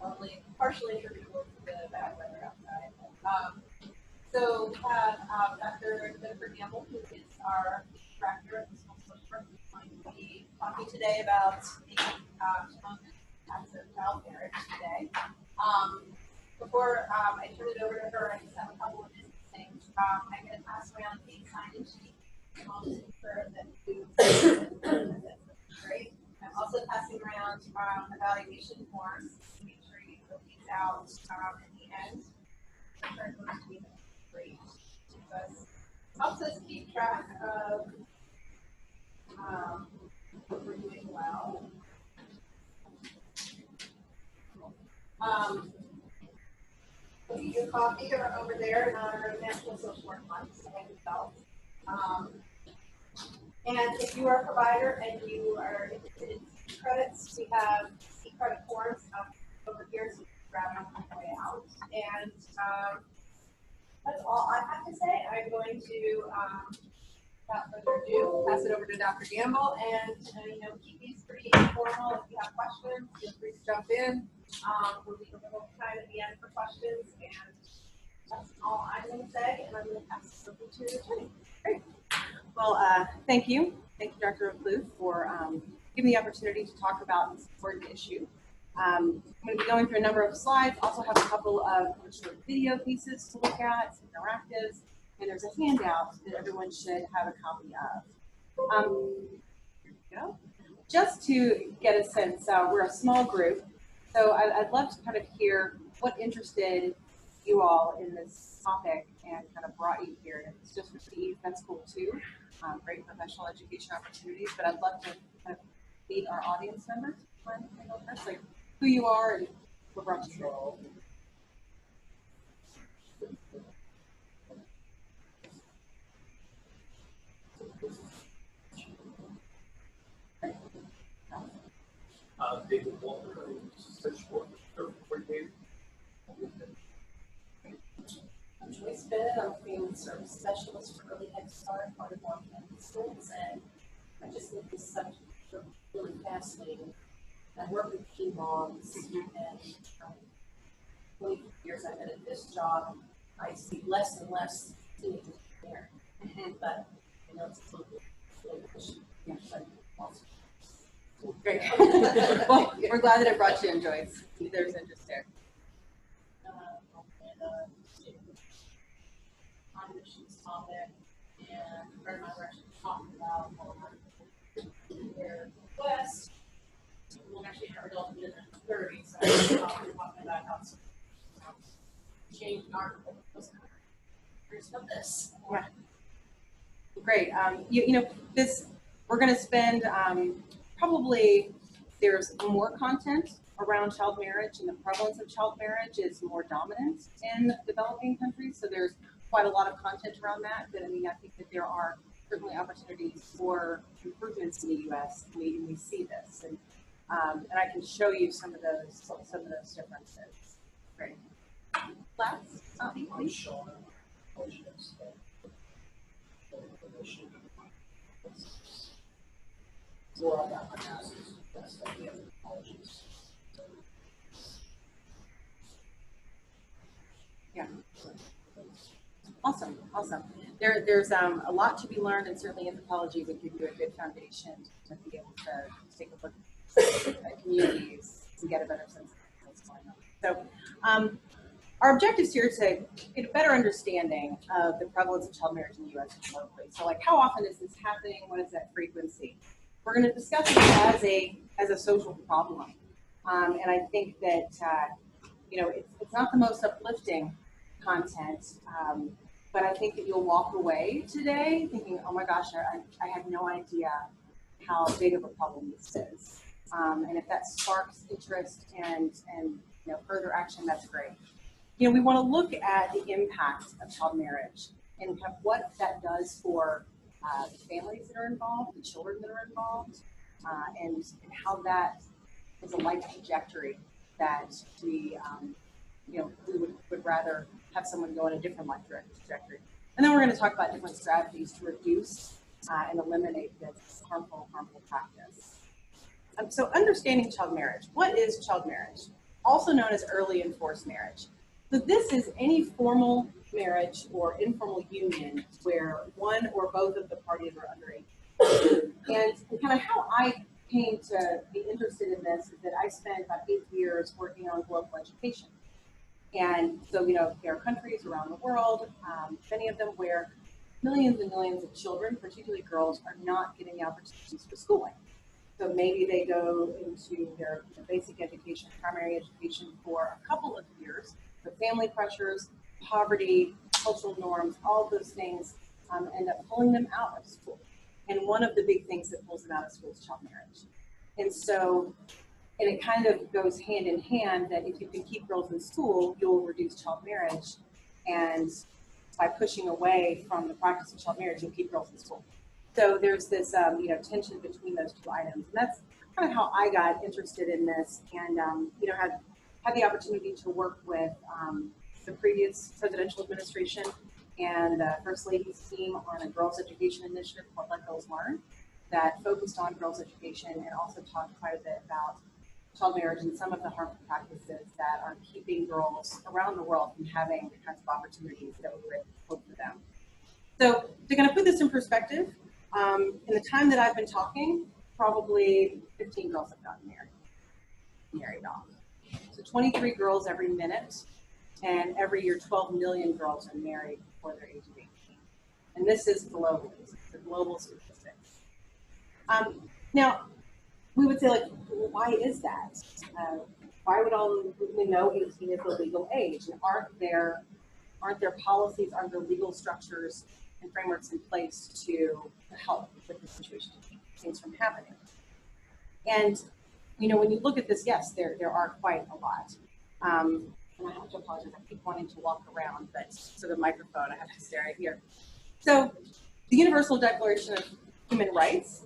only partially attributable to the bad weather outside. So we have Dr. Jenifer Gamble, who is our director of the school social work, who's going to be talking today about the challenges of child marriage today. Before I turn it over to her, I just have a couple of business things. I'm going to pass around the sign-in sheet. I'll just ensure that you great. I'm also passing around evaluation forms to make sure you fill these out at the end. They're going to be great. Because it helps us keep track of what we're doing well. Your coffee are over there in honor of National Social Work Month, and yourself. And if you are a provider and you are interested in credits, we have credit forms over here, so you can grab them on the way out. And that's all I have to say. I'm going to, without further ado, pass it over to Dr. Gamble, and keep these pretty informal. If you have questions, feel free to jump in. We'll leave a little time at the end for questions, and that's all I'm going to say. And I'm going to pass it over to Jenny. Great. Well, thank you. Thank you, Dr. Bluth, for giving the opportunity to talk about this important issue. I'm going to be going through a number of slides, also have a couple of short video pieces to look at, some interactives, and there's a handout that everyone should have a copy of. Here we go. Just to get a sense, we're a small group, so I'd love to kind of hear what interested you all in this topic and kind of brought you here. If it's just for Steve, that's cool too. Great professional education opportunities, but I'd love to kind of meet our audience members. First, like who you are and what brought you here. David Walker, social worker, coordinator. I'm Joyce Bennett. I'm a family service specialist for early head start, part of long-campus schools, and I just think this subject is really fascinating. I work with teen moms, and 20 years I've been at this job, I see less and less teenagers there. But I know it's a little bit issue. Yeah, but also. Great. Well, we're glad that it brought you in, Joyce. There's interest there. On this topic, and very much actually talking about their West. Well, actually, our adult in the 30s, so I'm talking about how to change our curious about this. Yeah. Great. This we're going to spend probably there's more content around child marriage, and the prevalence of child marriage is more dominant in developing countries. So there's quite a lot of content around that. But I mean, I think that there are certainly opportunities for improvements in the U.S. We see this, and I can show you some of those differences. Great. Last, I'm Sean. Where I got my master's, that's the anthropologist. Yeah. Awesome. There's a lot to be learned, and certainly anthropology would give you a good foundation to be able to take a look at communities and get a better sense of what's going on. So our objectives here is to get a better understanding of the prevalence of child marriage in the U.S. and locally. So like how often is this happening? What is that frequency? We're going to discuss it as a social problem. And I think that, it's not the most uplifting content, but I think that you'll walk away today thinking, oh my gosh, I had no idea how big of a problem this is. And if that sparks interest and further action, that's great. We want to look at the impact of child marriage and kind of what that does for the families that are involved, the children that are involved, and how that is a life trajectory that we would rather have someone go in a different life trajectory. And then we're going to talk about different strategies to reduce and eliminate this harmful practice. So understanding child marriage. What is child marriage? Also known as early and forced marriage. So this is any formal marriage or informal union where one or both of the parties are underage. And kind of how I came to be interested in this is that I spent about 8 years working on global education. And so, there are countries around the world, many of them where millions and millions of children, particularly girls, are not getting the opportunities for schooling. So maybe they go into their basic education, primary education for a couple of years, but family pressures, poverty, cultural norms, all of those things end up pulling them out of school. And one of the big things that pulls them out of school is child marriage. And so, and it kind of goes hand in hand that if you can keep girls in school, you'll reduce child marriage. And by pushing away from the practice of child marriage, you'll keep girls in school. So there's this, tension between those two items. And that's kind of how I got interested in this and, had the opportunity to work with the previous presidential administration and First Lady's team on a girls' education initiative called Let Girls Learn that focused on girls' education and also talked quite a bit about child marriage and some of the harmful practices that are keeping girls around the world from having the kinds of opportunities that we would hope for them. So to kind of put this in perspective, in the time that I've been talking, probably 15 girls have gotten married off. So 23 girls every minute, and every year 12 million girls are married before their age of 18. And this is globally, the global statistics. Now, we would say, why is that? Why would we know 18 is the legal age? And aren't there policies, aren't there legal structures and frameworks in place to help with the situation, to keep things from happening? And when you look at this, yes, there are quite a lot. And I have to apologize, I keep wanting to walk around, but for the microphone, I have to stay right here. So the Universal Declaration of Human Rights,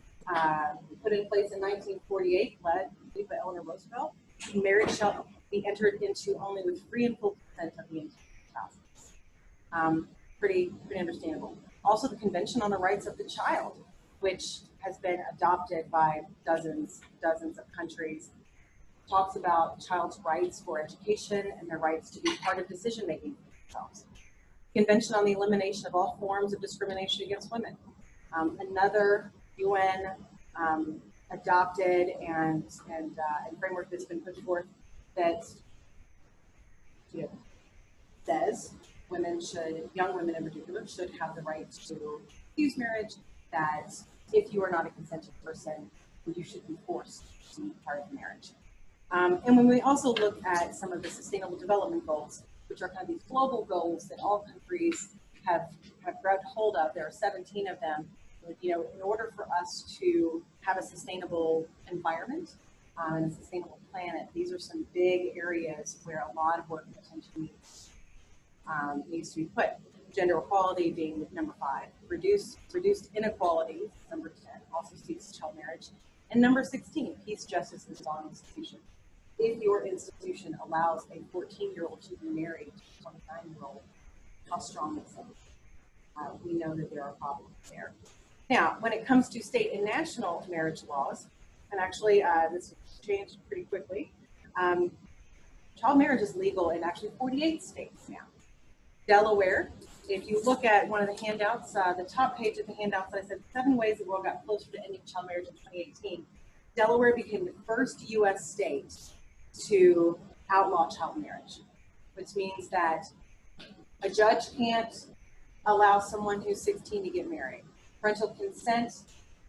put in place in 1948, led by Eleanor Roosevelt, marriage shall be entered into only with free and full consent of the intended spouses. Pretty understandable. Also, the Convention on the Rights of the Child, which has been adopted by dozens of countries, talks about child's rights for education and their rights to be part of decision-making for themselves. Convention on the Elimination of All Forms of Discrimination Against Women. Another UN adopted and framework that's been put forth that says young women in particular, should have the right to refuse marriage, that if you are not a consenting person, you should be forced to be part of marriage. And when we also look at some of the Sustainable Development Goals, which are kind of these global goals that all countries have grabbed hold of, there are 17 of them. In order for us to have a sustainable environment and a sustainable planet, these are some big areas where a lot of work and attention needs to be put. Gender equality being number 5, reduced inequalities, number 10, also cease child marriage, and number 16, peace, justice, and strong institutions. If your institution allows a 14-year-old to be married to a 29-year-old, how strong is it? We know that there are problems there. Now, when it comes to state and national marriage laws, and actually this changed pretty quickly, child marriage is legal in actually 48 states now. Delaware, if you look at one of the handouts, the top page of the handouts, I said 7 ways the world got closer to ending child marriage in 2018. Delaware became the first U.S. state to outlaw child marriage, which means that a judge can't allow someone who's 16 to get married. Parental consent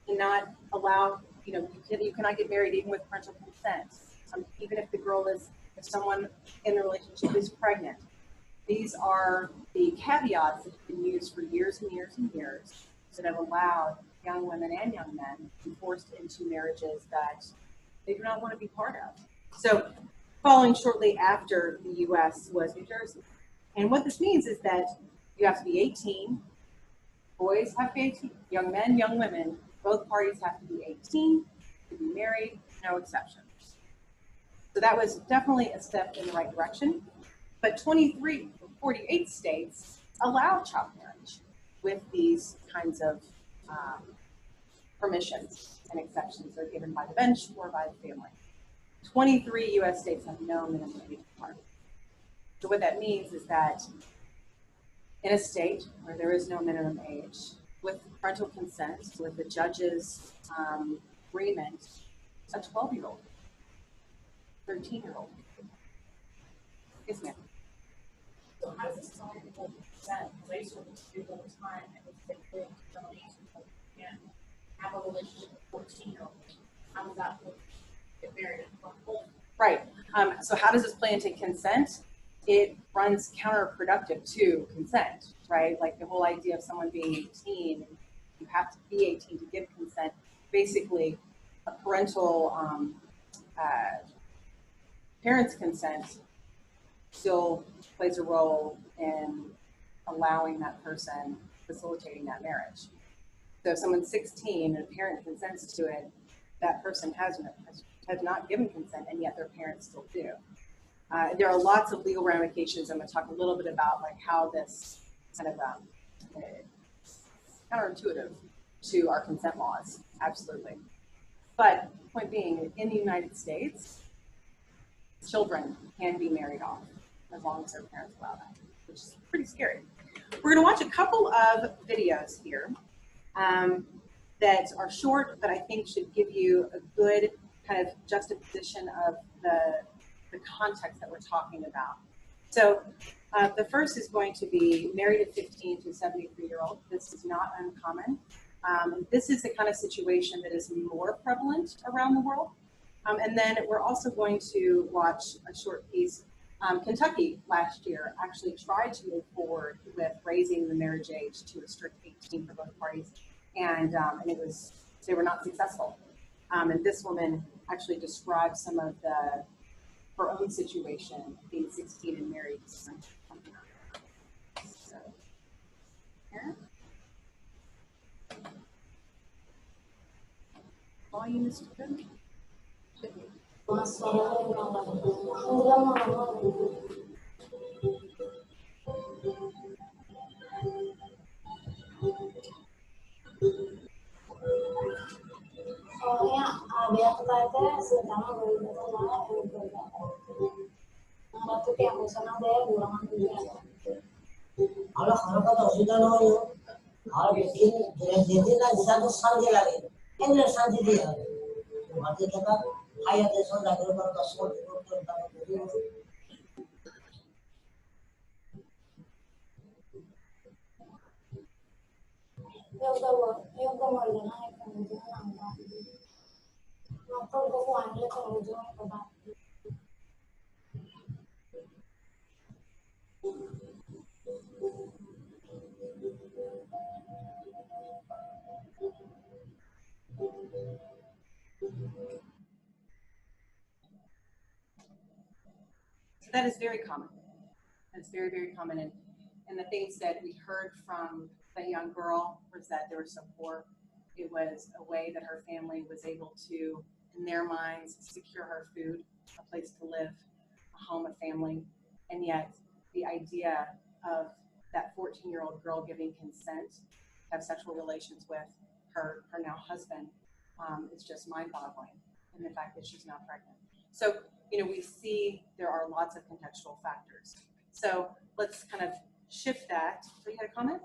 cannot allow, you cannot get married even with parental consent, even if if someone in the relationship is pregnant. These are the caveats that have been used for years and years and years that have allowed young women and young men to be forced into marriages that they do not want to be part of. So following shortly after the U.S. was New Jersey. And what this means is that you have to be 18, boys have to be 18, young men, young women, both parties have to be 18 to be married, no exceptions. So that was definitely a step in the right direction. But 48 states allow child marriage with these kinds of permissions and exceptions are given by the bench or by the family. 23 U.S. states have no minimum age requirement. So what that means is that in a state where there is no minimum age, with parental consent, with the judge's agreement, a 12-year-old, 13-year-old. Yes, ma'am. So how does this tie into consent? Because I used to work with students all the time, and it's like really felonies because you can't have a relationship with 14-year-olds. How does that look? Get married and Right. So how does this play into consent? It runs counterproductive to consent, right? Like the whole idea of someone being 18, you have to be 18 to give consent. Basically, a parental parent's consent still plays a role in allowing that person, facilitating that marriage. So if someone's 16 and a parent consents to it, that person has not given consent, and yet their parents still do. There are lots of legal ramifications. I'm going to talk a little bit about like how this kind of counterintuitive to our consent laws, absolutely. But point being, in the United States, children can be married off as long as their parents allow that, which is pretty scary. We're going to watch a couple of videos here that are short, but I think should give you a good kind of juxtaposition of the context that we're talking about. So the first is going to be married at 15 to a 73-year-old. This is not uncommon. This is the kind of situation that is more prevalent around the world. And then we're also going to watch a short piece. Kentucky last year actually tried to move forward with raising the marriage age to a strict 18 for both parties, and they were not successful. And this woman actually described some of her own situation, being 16 and married. So here, volume is good. Should be. Soalnya ada kata sedang berbicara Batu yang sana deh ruangan juga. Kalau kata sudah loyo, kalau jadi lah satu sanji lagi, ini sanji dia. Mati kita ayat itu sudah berapa tahun itu. Eu dou uma olhada na televisão não. Não tô com a televisão para So that is very common. That's very, very common. And the things that we heard from that young girl was that they were so poor. It was a way that her family was able to, in their minds, secure her food, a place to live, a home, a family. And yet the idea of that 14-year-old girl giving consent to have sexual relations with her now husband is just mind-boggling. And the fact that she's not pregnant. So, we see there are lots of contextual factors. So let's kind of shift that. So you had a comment?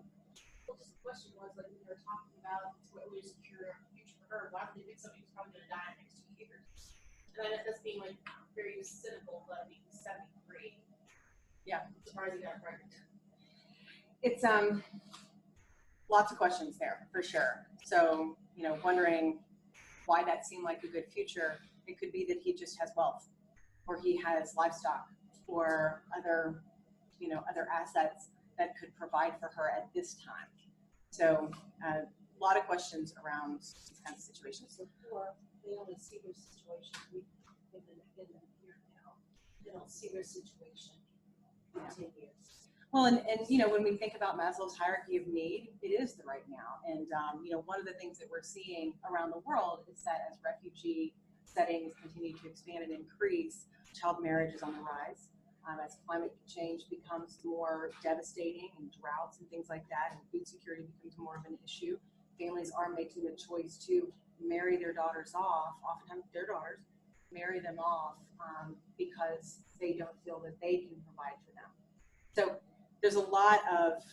Well, just the question was, like, when we were talking about what we secure a future for her, why would they pick somebody who's probably going to die in the next 2 years? And I know that's being, like, very cynical, but I mean, 73. Yeah. I'm surprised he got pregnant. It's lots of questions there, for sure. So, wondering why that seemed like a good future. It could be that he just has wealth, or he has livestock, or other assets that could provide for her at this time. So a lot of questions around these kinds of situations. Before, they only see their situation in the here now. They don't see their situation in 10 years. Well, and when we think about Maslow's hierarchy of need, it is the right now. And one of the things that we're seeing around the world is that as refugee settings continue to expand and increase, child marriage is on the rise. As climate change becomes more devastating and droughts and things like that, and food security becomes more of an issue, families are making the choice to marry their daughters off, oftentimes their daughters, marry them off because they don't feel that they can provide for them. So there's a lot of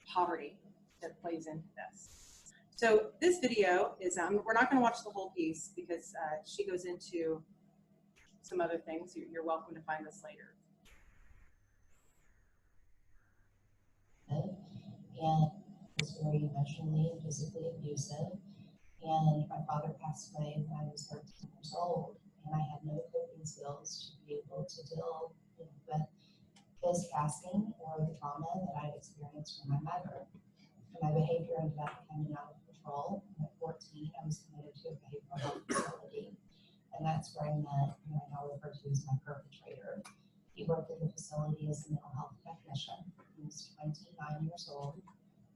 poverty that plays into this. So this video is, we're not going to watch the whole piece because she goes into some other things. You're welcome to find this later. And was very emotionally and physically abusive. And my father passed away when I was 13 years old, and I had no coping skills to be able to deal with his passing or the trauma that I had experienced from my mother. And my behavior ended up coming out of control. And at 14, I was committed to a behavioral health facility, and that's where I met who I now refer to as my perpetrator. He worked at the facility as a mental health technician. He was 29 years old,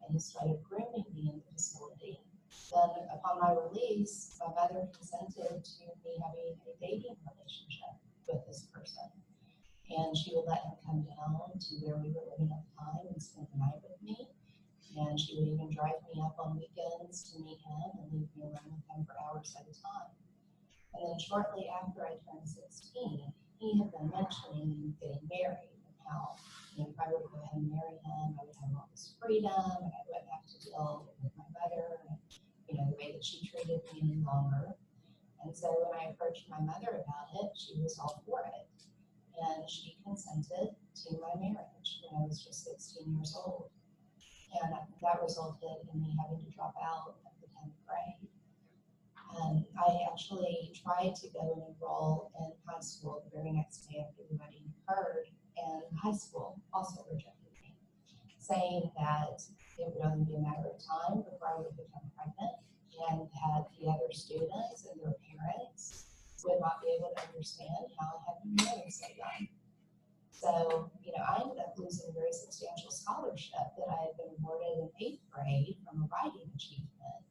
and he started grooming me in the facility. Then, upon my release, my mother consented to me having a dating relationship with this person. And she would let him come down to where we were living at the time and spend the night with me. And she would even drive me up on weekends to meet him and leave me alone with him for hours at a time. And then shortly after I turned 16, he had been mentioning getting married and how, if I were to go ahead and marry him, I would have all this freedom and I wouldn't have to deal with my mother and, the way that she treated me any longer. And so when I approached my mother about it, she was all for it. And she consented to my marriage when I was just 16 years old. And that resulted in me having to drop out of the 10th grade. I actually tried to go and enroll in high school the very next day after the wedding occurred, and high school also rejected me, saying that it would only be a matter of time before I would become pregnant, and that the other students and their parents would not be able to understand how I had been married so young. So, I ended up losing a very substantial scholarship that I had been awarded in 8th grade from a writing achievement.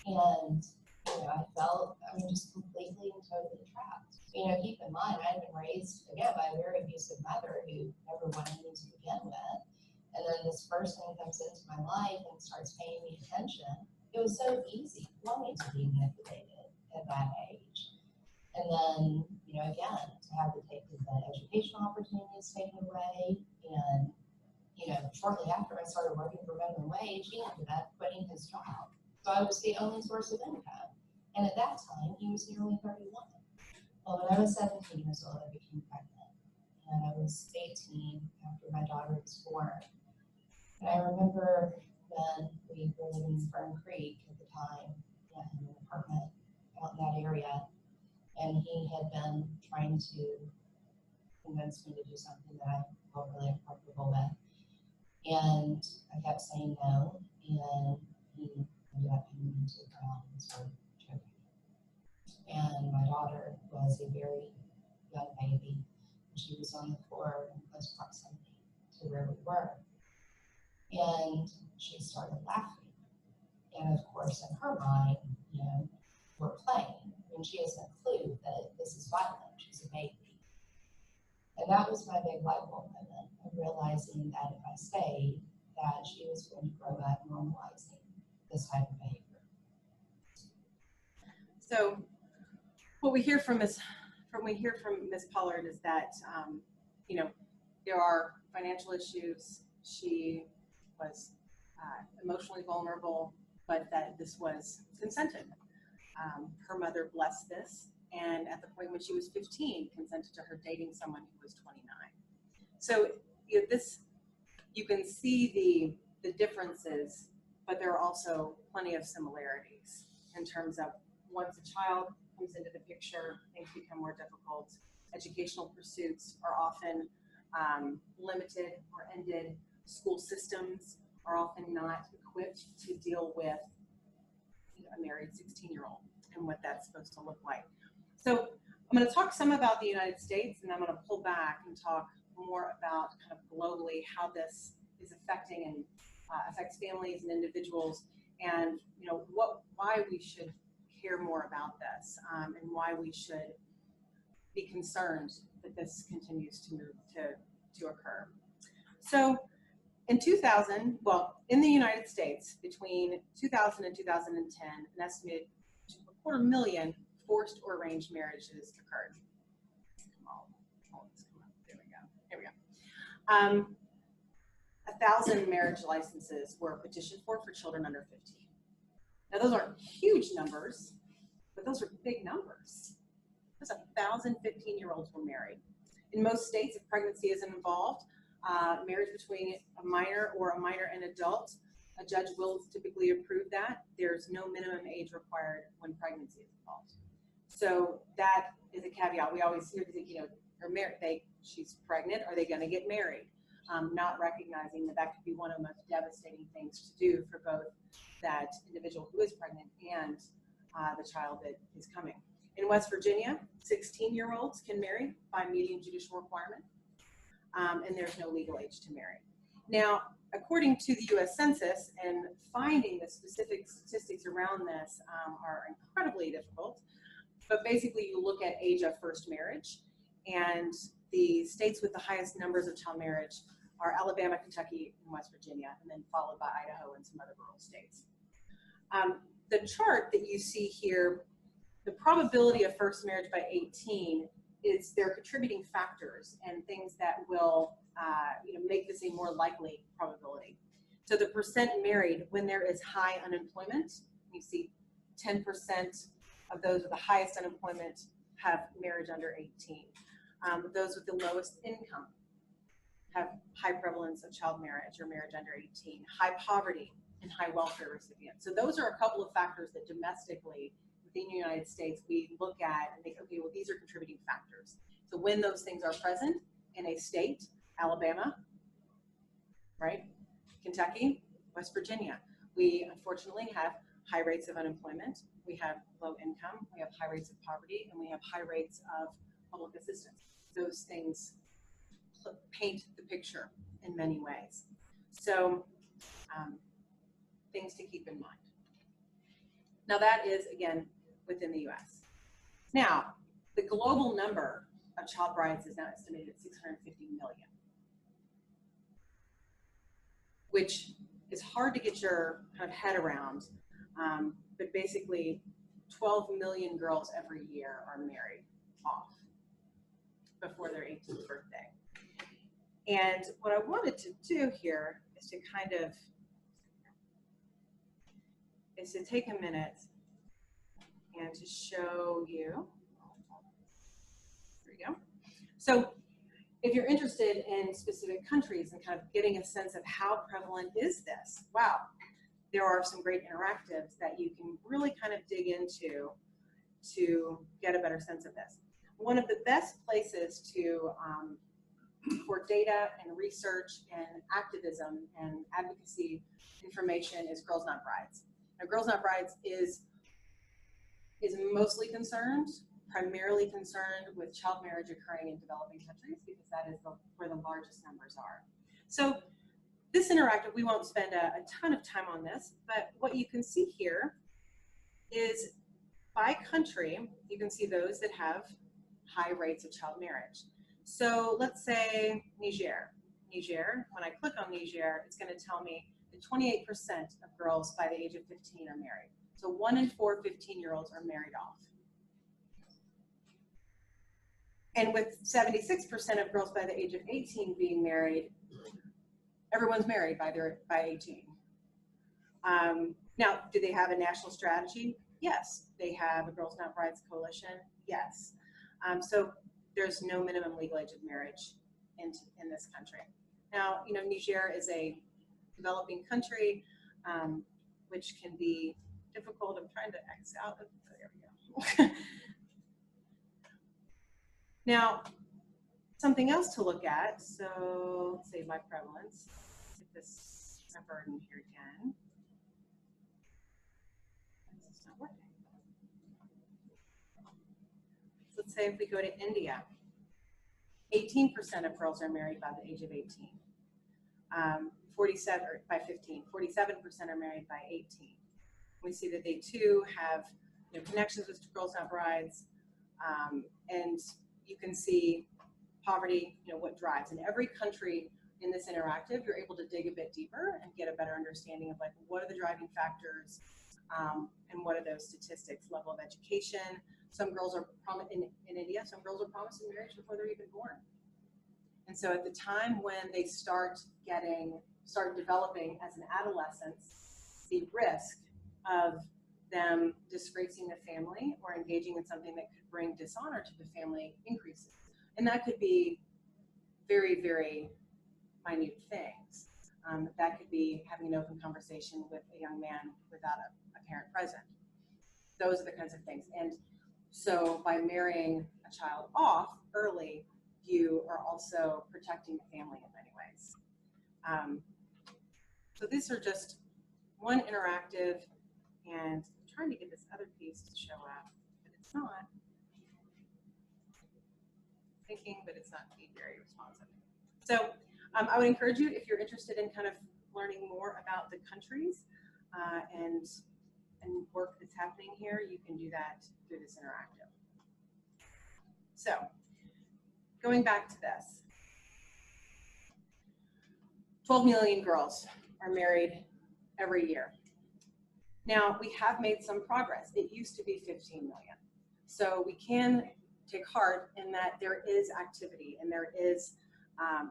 And, I felt, just completely and totally trapped. Keep in mind, I had been raised, again, by a very abusive mother who never wanted me to begin with. And then this person comes into my life and starts paying me attention. It was so easy for me to be manipulated at that age. And then, again, to have the educational opportunities taken away. And, shortly after I started working for minimum wage, he ended up quitting his job. So I was the only source of income. And at that time, he was nearly 31. Well, when I was 17 years old, I became pregnant. And I was 18 after my daughter was born. And I remember when we were living in Fern Creek at the time, in an apartment out in that area. And he had been trying to convince me to do something that I felt really uncomfortable with. And I kept saying no, and he ended up putting me into the ground and started choking me. And my daughter was a very young baby, and she was on the floor in close proximity to where we were. And she started laughing. And of course, in her mind, we're playing. And she has no clue that this is violent. She's a baby. And that was my big light bulb moment of realizing that if I stayed, that she was going to grow up normalizing this type of behavior. So what we hear from Ms. Pollard is that, there are financial issues. She was emotionally vulnerable, but that this was consented. Her mother blessed this, and at the point when she was 15, consented to her dating someone who was 29. So you can see the differences, but there are also plenty of similarities in terms of once a child comes into the picture, things become more difficult. Educational pursuits are often limited or ended. School systems are often not equipped to deal with a married 16-year-old and what that's supposed to look like. So I'm going to talk some about the United States, and I'm going to pull back and talk more about kind of globally how this is affecting and affects families and individuals, and why we should care more about this, and why we should be concerned that this continues to occur. So In 2000, well, in the United States, between 2000 and 2010, an estimated 250,000 forced or arranged marriages occurred. There we go. Here we go. 1,000 marriage licenses were petitioned for children under 15. Now, those aren't huge numbers, but those are big numbers. There's 1,000 15-year-olds were married. In most states, if pregnancy isn't involved, marriage between a minor or a minor and adult, a judge will typically approve that. There's no minimum age required when pregnancy is involved. So that is a caveat. We always hear to think, you know, she's pregnant, are they going to get married? Not recognizing that that could be one of the most devastating things to do for both that individual who is pregnant and the child that is coming. In West Virginia, 16-year-olds can marry by median judicial requirement, and there's no legal age to marry. Now, according to the U.S. Census, and finding the specific statistics around this are incredibly difficult, but basically you look at age of first marriage, and the states with the highest numbers of child marriage are Alabama, Kentucky, and West Virginia, and then followed by Idaho and some other rural states. The chart that you see here, the probability of first marriage by 18 is their contributing factors and things that will make this a more likely probability. So the percent married when there is high unemployment, you see 10% of those with the highest unemployment have marriage under 18. Those with the lowest income have high prevalence of child marriage or marriage under 18, high poverty and high welfare recipients. So those are a couple of factors that domestically within the United States we look at and think, okay, well, these are contributing factors. So when those things are present in a state, Alabama, right, Kentucky, West Virginia, we unfortunately have high rates of unemployment, we have low income, we have high rates of poverty, and we have high rates of public assistance. Those things paint the picture in many ways. So things to keep in mind. Now that is, again, within the US. Now, the global number of child brides is now estimated at 650 million, which is hard to get your kind of head around, but basically 12 million girls every year are married off before their 18th birthday. And what I wanted to do here is to kind of, is to take a minute and to show you, there we go. So if you're interested in specific countries and kind of getting a sense of how prevalent is this, wow, there are some great interactives that you can really kind of dig into to get a better sense of this. One of the best places to for data and research and activism and advocacy information is Girls Not Brides. Now, Girls Not Brides is mostly primarily concerned with child marriage occurring in developing countries because that is where the largest numbers are. So this interactive, we won't spend a ton of time on this, but what you can see here is by country, you can see those that have high rates of child marriage. So let's say Niger. Niger, when I click on Niger, it's going to tell me that 28% of girls by the age of 15 are married. So 1 in 4 15-year-olds are married off. And with 76% of girls by the age of 18 being married, everyone's married by 18. Now, do they have a national strategy? Yes. They have a Girls Not Brides coalition? Yes. So there's no minimum legal age of marriage in this country. Now, you know, Niger is a developing country, which can be difficult. I'm trying to X out. There we go. Now, something else to look at. So let's say my prevalence. Get this number in here again. This is not working. Let's say if we go to India, 18% of girls are married by the age of 18. 47 by 15. 47% are married by 18. We see that they too have connections with Girls Not Brides, and you can see poverty, what drives. And every country in this interactive, you're able to dig a bit deeper and get a better understanding of like, what are the driving factors, and what are those statistics, level of education. Some girls are in India, some girls are promised in marriage before they're even born. And so at the time when they start developing as an adolescence, the risk of them disgracing the family or engaging in something that could bring dishonor to the family increases. And that could be very, very minute things. That could be having an open conversation with a young man without a parent present. Those are the kinds of things. And so by marrying a child off early, you are also protecting the family in many ways. So these are just one interactive, and I'm trying to get this other piece to show up, but it's not. Thinking, but it's not being very responsive. So I would encourage you, if you're interested in kind of learning more about the countries and work that's happening here, you can do that through this interactive. So going back to this, 12 million girls are married every year. Now, we have made some progress. It used to be 15 million. So we can take heart in that there is activity and there is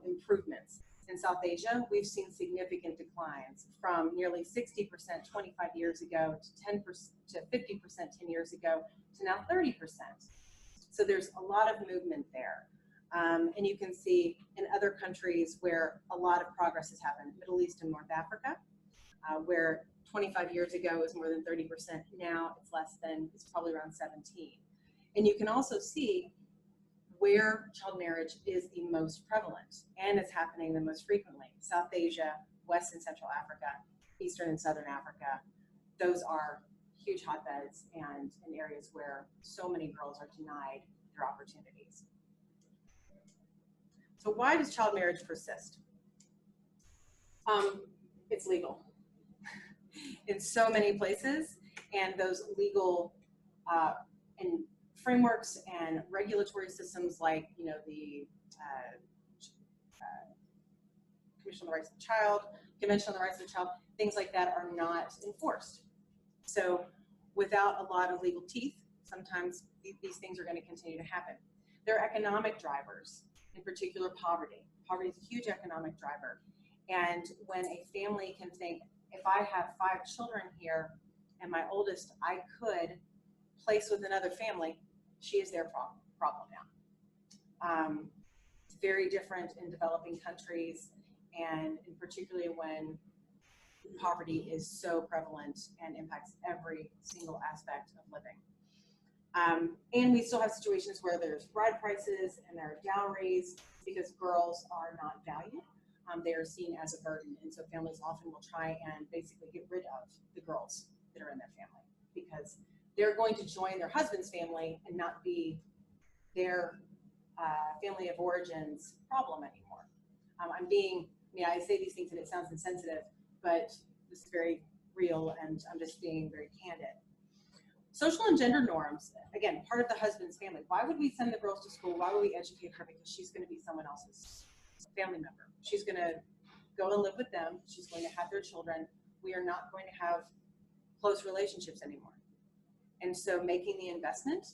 improvements. In South Asia, we've seen significant declines from nearly 60% 25 years ago to 10% to 50% 10 years ago to now 30%. So there's a lot of movement there. And you can see in other countries where a lot of progress has happened, Middle East and North Africa, where 25 years ago it was more than 30%. Now it's probably around 17. And you can also see where child marriage is the most prevalent and it's happening the most frequently. South Asia, West and Central Africa, Eastern and Southern Africa, those are huge hotbeds and in areas where so many girls are denied their opportunities. So why does child marriage persist? It's legal in so many places, and those legal and frameworks and regulatory systems like, you know, the Commission on the Rights of the Child, Convention on the Rights of the Child, things like that are not enforced. So without a lot of legal teeth, sometimes these things are going to continue to happen. There are economic drivers, in particular poverty. Poverty is a huge economic driver. And when a family can think, if I have 5 children here and my oldest I could place with another family, she is their problem now. It's very different in developing countries, and in particularly when poverty is so prevalent and impacts every single aspect of living. And we still have situations where there's bride prices and there are dowries because girls are not valued. They are seen as a burden, and so families often will try and basically get rid of the girls that are in their family because they're going to join their husband's family and not be their family of origin's problem anymore. I say these things and it sounds insensitive, but this is very real and I'm just being very candid. Social and gender norms, again, part of the husband's family. Why would we send the girls to school? Why would we educate her? Because she's going to be someone else's family member. She's going to go and live with them. She's going to have their children. We are not going to have close relationships anymore. And so making the investment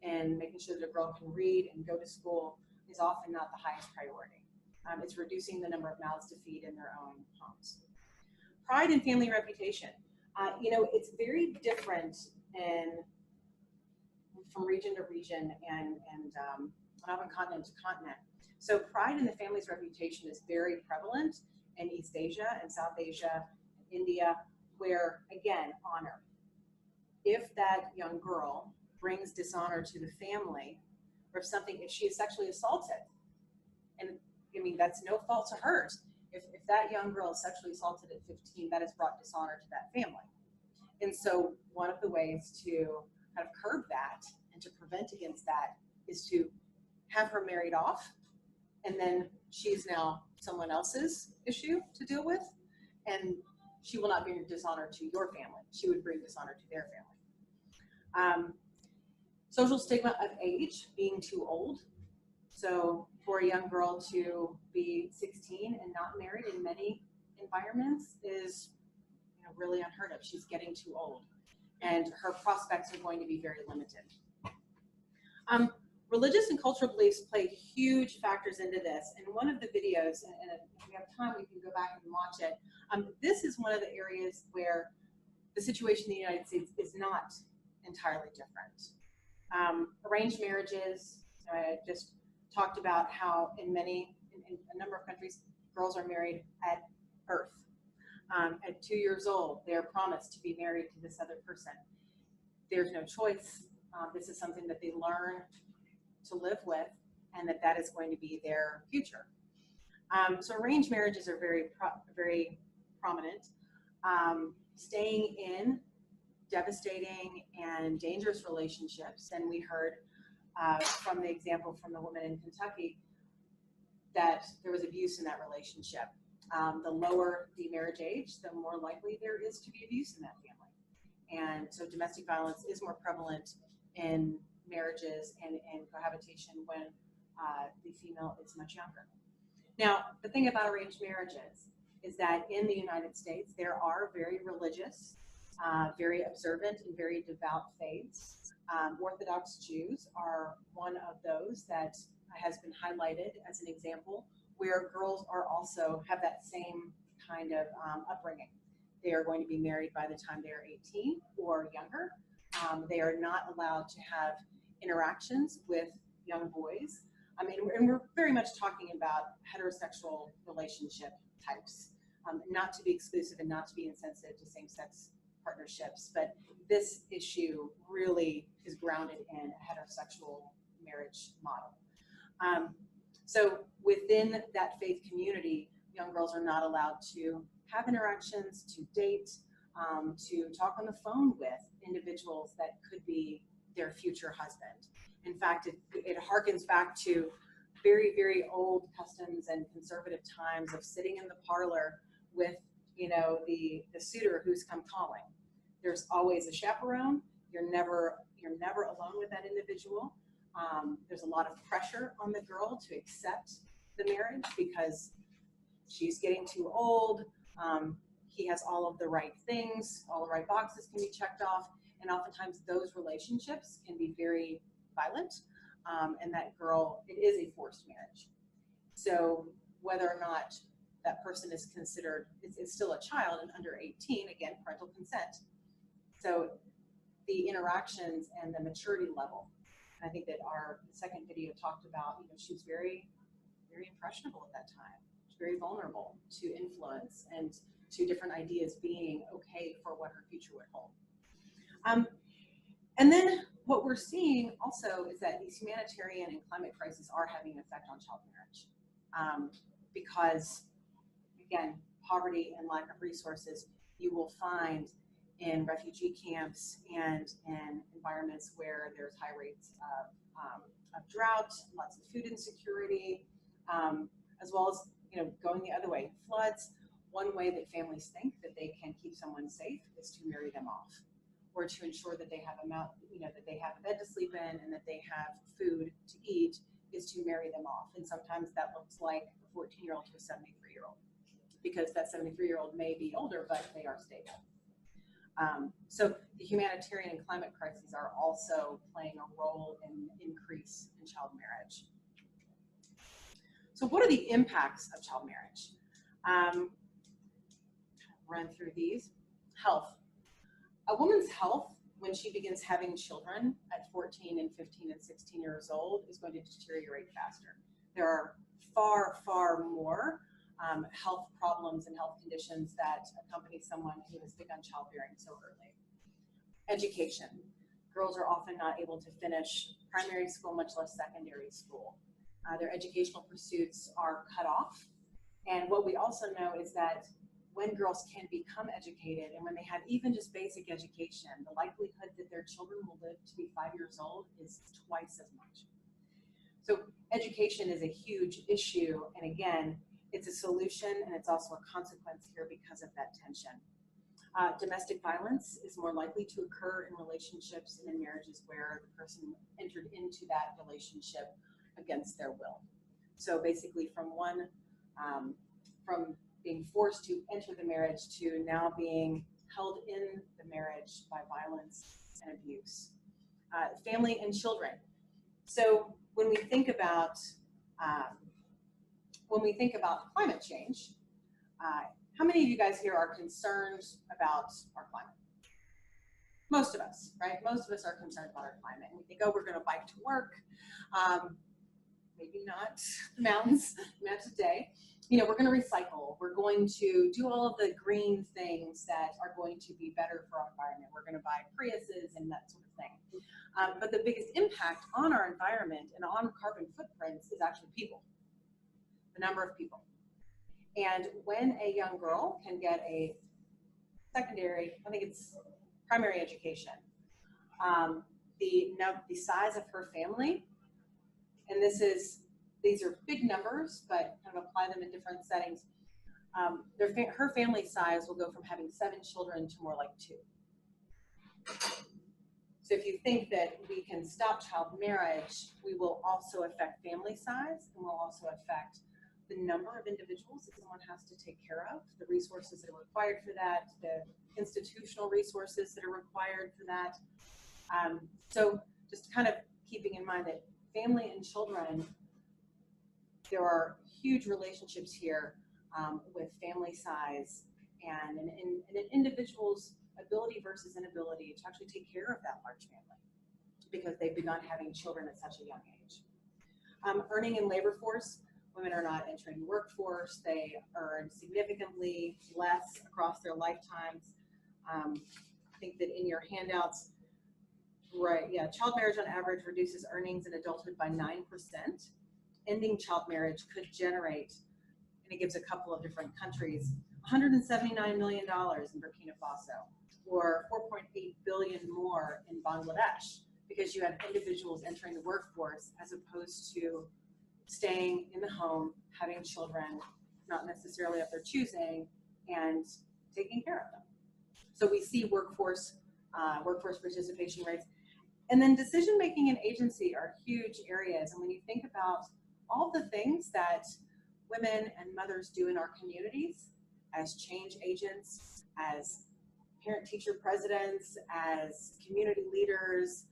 and making sure that a girl can read and go to school is often not the highest priority. It's reducing the number of mouths to feed in their own homes. Pride and family reputation. It's very different from region to region and often continent to continent. So pride in the family's reputation is very prevalent in East Asia and South Asia, India, where, again, honor. If that young girl brings dishonor to the family, or if she is sexually assaulted, and that's no fault to hers. If that young girl is sexually assaulted at 15, that has brought dishonor to that family. And so one of the ways to kind of curb that and to prevent against that is to have her married off, and then she's now someone else's issue to deal with, and she will not bring dishonor to your family. She would bring dishonor to their family. Social stigma of age, being too old. So for a young girl to be 16 and not married in many environments is, really unheard of. She's getting too old, and her prospects are going to be very limited. Religious and cultural beliefs play huge factors into this. And one of the videos, and if we have time, we can go back and watch it. This is one of the areas where the situation in the United States is not entirely different. Arranged marriages, I just talked about how in a number of countries, girls are married at birth. At 2 years old, they are promised to be married to this other person. There's no choice. This is something that they learn to live with, and that is going to be their future. So arranged marriages are very prominent. Staying in devastating and dangerous relationships, and we heard from the example from the woman in Kentucky that there was abuse in that relationship. The lower the marriage age, the more likely there is to be abuse in that family. And so domestic violence is more prevalent in marriages and cohabitation when the female is much younger. Now, the thing about arranged marriages is that in the United States, there are very religious, very observant, and very devout faiths. Orthodox Jews are one of those that has been highlighted as an example, where girls are also have that same kind of upbringing. They are going to be married by the time they are 18 or younger. They are not allowed to have interactions with young boys. And we're very much talking about heterosexual relationship types, not to be exclusive and not to be insensitive to same-sex partnerships, but this issue really is grounded in a heterosexual marriage model. So within that faith community, young girls are not allowed to have interactions, to date, to talk on the phone with individuals that could be their future husband. In fact, it harkens back to very, very old customs and conservative times of sitting in the parlor with, the suitor who's come calling. There's always a chaperone. You're never alone with that individual. There's a lot of pressure on the girl to accept the marriage because she's getting too old. He has all of the right things, all the right boxes can be checked off, and oftentimes those relationships can be very violent, and that girl, it is a forced marriage. So whether or not that person is considered, it's still a child and under 18, again, parental consent. So the interactions and the maturity level, and I think that our second video talked about, she was very, very impressionable at that time. She was very vulnerable to influence and to different ideas being okay for what her future would hold. And then what we're seeing also is that these humanitarian and climate crises are having an effect on child marriage. Because, again, poverty and lack of resources, you will find in refugee camps and in environments where there's high rates of drought, lots of food insecurity, as well as going the other way, floods. One way that families think that they can keep someone safe is to marry them off, or to ensure that they have that they have a bed to sleep in and that they have food to eat is to marry them off. And sometimes that looks like a 14-year-old to a 73-year-old, because that 73-year-old may be older, but they are stable. So the humanitarian and climate crises are also playing a role in increase in child marriage. So what are the impacts of child marriage? Run through these. Health. A woman's health, when she begins having children at 14 and 15 and 16 years old, is going to deteriorate faster. There are far, far more health problems and health conditions that accompany someone who has begun childbearing so early. Education. Girls are often not able to finish primary school, much less secondary school. Their educational pursuits are cut off. And what we also know is that when girls can become educated and when they have even just basic education, the likelihood that their children will live to be 5 years old is twice as much. So education is a huge issue, and again, it's a solution and it's also a consequence here because of that tension. Domestic violence is more likely to occur in relationships and in marriages where the person entered into that relationship against their will. So basically from being forced to enter the marriage to now being held in the marriage by violence and abuse. Family and children. So when we think about climate change, how many of you guys here are concerned about our climate? Most of us, right? Most of us are concerned about our climate. And we think, oh, we're going to bike to work. Maybe not the mountains today. You know, we're going to recycle. We're going to do all of the green things that are going to be better for our environment. We're going to buy Priuses and that sort of thing. But the biggest impact on our environment and on carbon footprints is actually people, the number of people. And when a young girl can get a primary education, the size of her family, and these are big numbers, but kind of apply them in different settings. Her family size will go from having 7 children to more like 2. So if you think that we can stop child marriage, we will also affect family size, and we'll also affect the number of individuals that someone has to take care of, the resources that are required for that, the institutional resources that are required for that. So just kind of keeping in mind that family and children, there are huge relationships here with family size and an individual's ability versus inability to actually take care of that large family because they've begun having children at such a young age. Earning in labor force, women are not entering the workforce. They earn significantly less across their lifetimes. I think that in your handouts, right, yeah, child marriage on average reduces earnings in adulthood by 9%. Ending child marriage could generate, and it gives a couple of different countries, $179 million in Burkina Faso, or 4.8 billion more in Bangladesh, because you have individuals entering the workforce as opposed to staying in the home, having children, not necessarily of their choosing, and taking care of them. So we see workforce participation rates. And then decision-making and agency are huge areas. And when you think about all the things that women and mothers do in our communities as change agents, as parent-teacher presidents, as community leaders,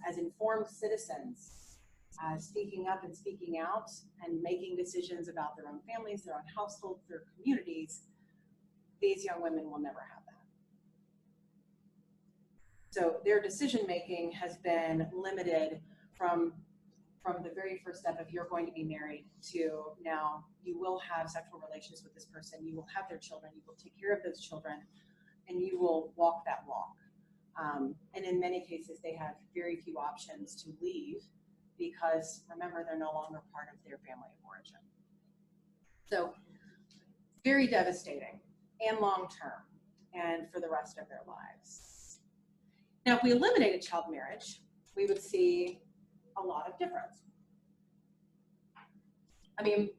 as informed citizens, speaking up and speaking out and making decisions about their own families, their own households, their communities, these young women will never have that. So their decision-making has been limited from the very first step of you're going to be married to now you will have sexual relations with this person, you will have their children, you will take care of those children, and you will walk that walk. And in many cases, they have very few options to leave because, remember, they're no longer part of their family of origin. So very devastating and long-term and for the rest of their lives. Now, if we eliminated child marriage, we would see a lot of difference. I mean,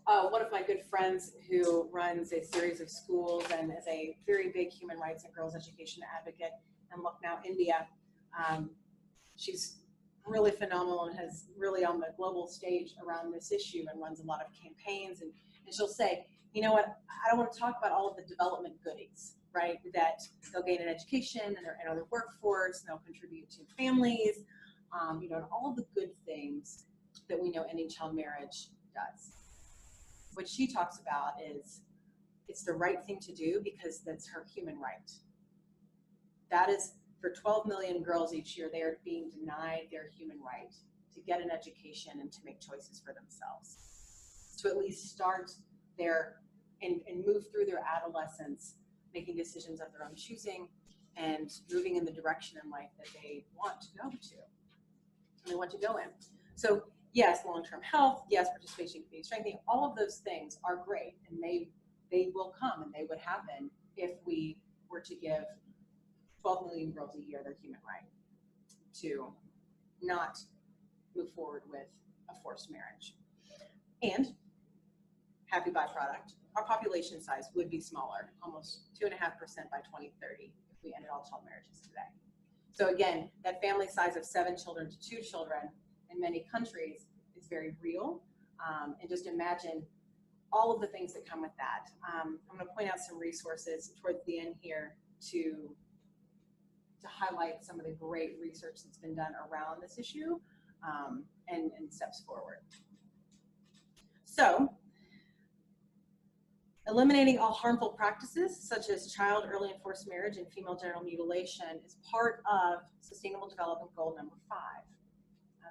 one of my good friends who runs a series of schools and is a very big human rights and girls education advocate in Lucknow, India, she's really phenomenal and has really on the global stage around this issue and runs a lot of campaigns. And she'll say, you know what, I don't want to talk about all of the development goodies, right, that they'll gain an education and they're in other workforce and they'll contribute to families, you know, and all the good things that we know ending child marriage does. What she talks about is it's the right thing to do because that's her human right. That is, for 12 million girls each year, they are being denied their human right to get an education and to make choices for themselves, to at least start their and move through their adolescence, making decisions of their own choosing and moving in the direction in life that they want to go to, and they want to go in. So yes, long-term health, yes, participation, community strengthening, all of those things are great, and they will come and they would happen if we were to give 12 million girls a year their human right to not move forward with a forced marriage. And happy byproduct, our population size would be smaller, almost 2.5% by 2030 if we ended all child marriages today. So again, that family size of 7 children to 2 children in many countries is very real, and just imagine all of the things that come with that. I'm going to point out some resources towards the end here to highlight some of the great research that's been done around this issue, and steps forward. So, eliminating all harmful practices such as child early and forced marriage and female genital mutilation is part of Sustainable Development Goal number 5.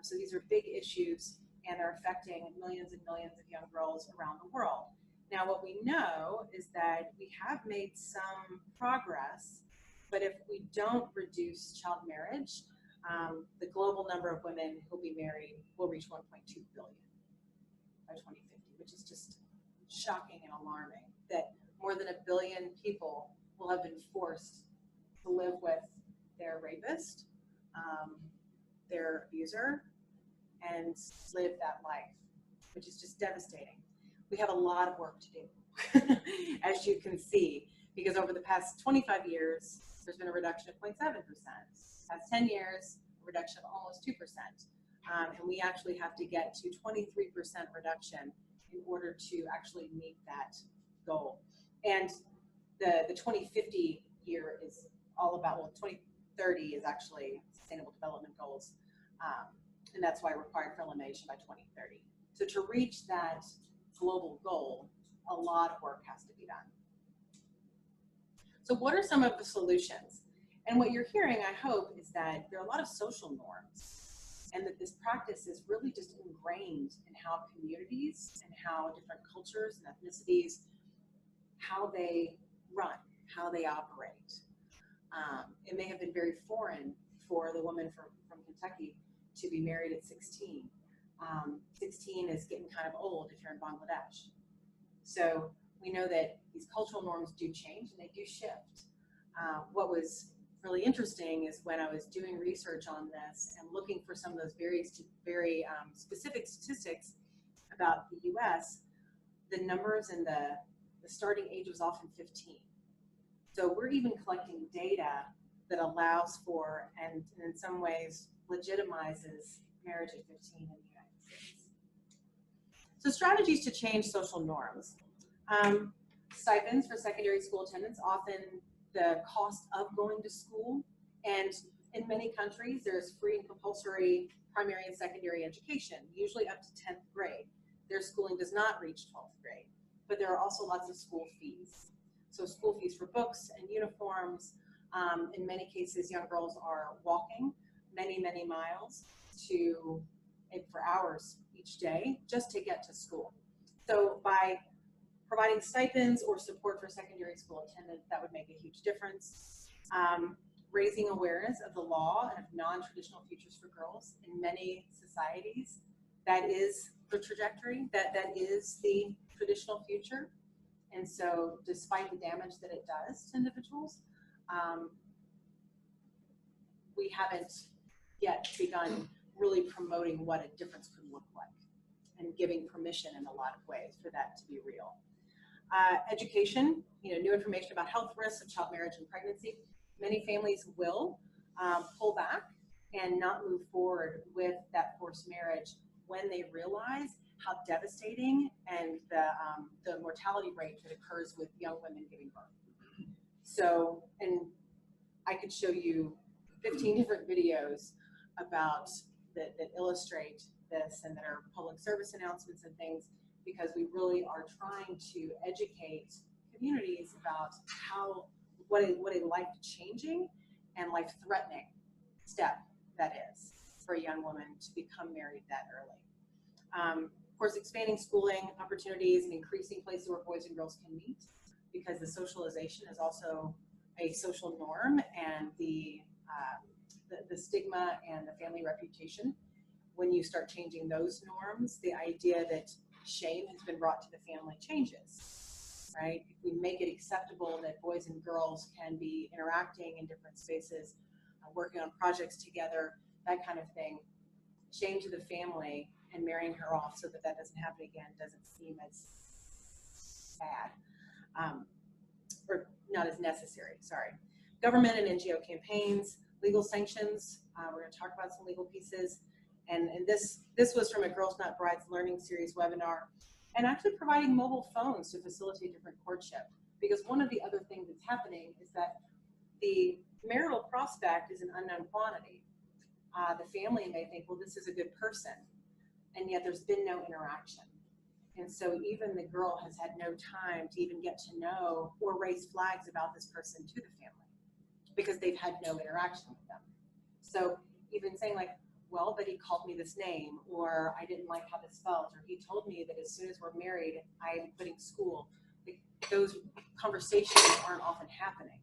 So these are big issues, and they're affecting millions and millions of young girls around the world. Now, what we know is that we have made some progress, but if we don't reduce child marriage, the global number of women who will be married will reach 1.2 billion by 2050, which is just shocking and alarming, that more than 1 billion people will have been forced to live with their rapist, their abuser, and live that life, which is just devastating. We have a lot of work to do, as you can see, because over the past 25 years, there's been a reduction of 0.7%. Past 10 years, a reduction of almost 2%. And we actually have to get to 23% reduction in order to actually meet that goal. And the 2050 year is all about, well, 2030 is actually Sustainable Development Goals, and that's why required for elimination by 2030. So to reach that global goal, a lot of work has to be done. So what are some of the solutions? And what you're hearing, I hope, is that there are a lot of social norms, and that this practice is really just ingrained in how communities and how different cultures and ethnicities, how they run, how they operate. It may have been very foreign for the woman from Kentucky to be married at 16. 16 is getting kind of old if you're in Bangladesh. So we know that these cultural norms do change and they do shift. What was really interesting is when I was doing research on this and looking for some of those very specific statistics about the US, the numbers and the starting age was often 15. So we're even collecting data that allows for, and in some ways legitimizes, marriage at 15 in the United States. So strategies to change social norms. Stipends for secondary school attendance, often the cost of going to school. And in many countries, there's free and compulsory primary and secondary education, usually up to 10th grade. Their schooling does not reach 12th grade, but there are also lots of school fees. So school fees for books and uniforms. In many cases, young girls are walking many, many miles for hours each day just to get to school. So by providing stipends or support for secondary school attendance, that would make a huge difference. Raising awareness of the law and of non-traditional futures for girls in many societies, that is the trajectory, that is the traditional future. And so despite the damage that it does to individuals, we haven't yet begun really promoting what a difference could look like and giving permission in a lot of ways for that to be real. Education, new information about health risks of child marriage and pregnancy. Many families will pull back and not move forward with that forced marriage when they realize how devastating and the mortality rate that occurs with young women giving birth. So, and I could show you 15 different videos about that illustrate this and that are public service announcements and things, because we really are trying to educate communities about what a life-changing and life-threatening step that is for a young woman to become married that early. Of course, expanding schooling opportunities and increasing places where boys and girls can meet, because the socialization is also a social norm, and the stigma and the family reputation. When you start changing those norms, the idea that shame has been brought to the family changes, right? If we make it acceptable that boys and girls can be interacting in different spaces, working on projects together, that kind of thing, shame to the family and marrying her off so that doesn't happen again doesn't seem as bad, or not as necessary, sorry. Government and NGO campaigns, legal sanctions, we're going to talk about some legal pieces, And this was from a Girls Not Brides Learning Series webinar, and actually providing mobile phones to facilitate different courtship. Because one of the other things that's happening is that the marital prospect is an unknown quantity. The family may think, well, this is a good person, and yet there's been no interaction. And so even the girl has had no time to even get to know or raise flags about this person to the family because they've had no interaction with them. So even saying like, well, but he called me this name, or I didn't like how this felt, or he told me that as soon as we're married, I'm quitting school. Like, those conversations aren't often happening.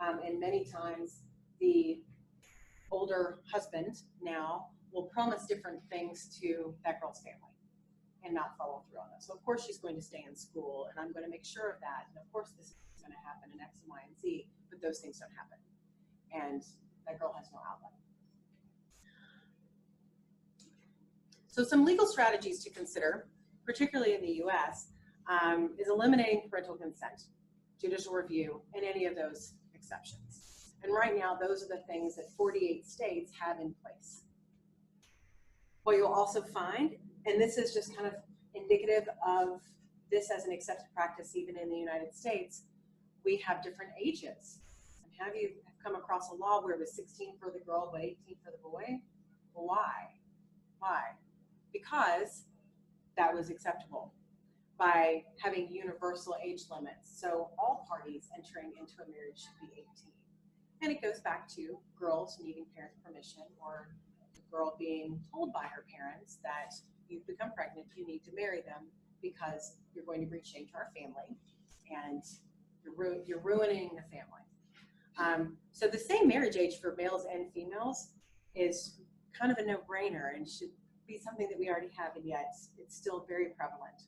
And many times the older husband now will promise different things to that girl's family and not follow through on this. So of course she's going to stay in school, and I'm going to make sure of that. And of course this is going to happen in X and Y and Z, but those things don't happen. And that girl has no outlet. So some legal strategies to consider, particularly in the US, is eliminating parental consent, judicial review, and any of those exceptions. And right now, those are the things that 48 states have in place. What you'll also find, and this is just kind of indicative of this as an accepted practice even in the United States, we have different ages. And have you come across a law where it was 16 for the girl but 18 for the boy? Well, why? Why? Because that was acceptable by having universal age limits. So all parties entering into a marriage should be 18. And it goes back to girls needing parent permission, or the girl being told by her parents that you've become pregnant, you need to marry them because you're going to bring shame to our family and you're ruining the family. So the same marriage age for males and females is kind of a no-brainer and should be something that we already have, and yet it's still very prevalent.